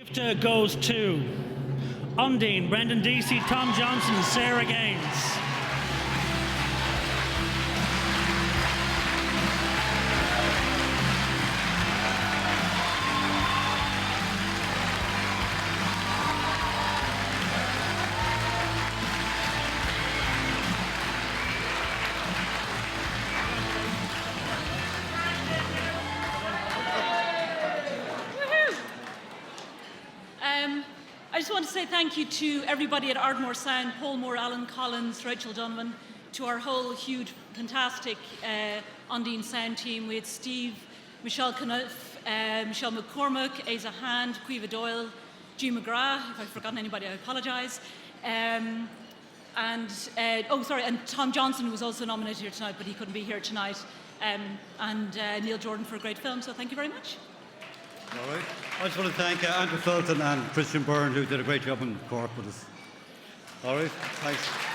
IFTA goes to Ondine, Brendan Deasy, Tom Johnson, Sarah Gaines. I just want to say thank you to everybody at Ardmore Sound, Paul Moore, Alan Collins, Rachel Donovan, to our whole huge, fantastic Ondine Sound team. We had Steve, Michelle Caniff, Michelle McCormack, Asa Hand, Quiva Doyle, G McGrath. If I've forgotten anybody, I apologise. And Tom Johnson was also nominated here tonight, but he couldn't be here tonight. And Neil Jordan for a great film, so thank you very much. All right. I just want to thank Andrew Fulton and Christian Byrne, who did a great job in Cork with us. All right. Thanks.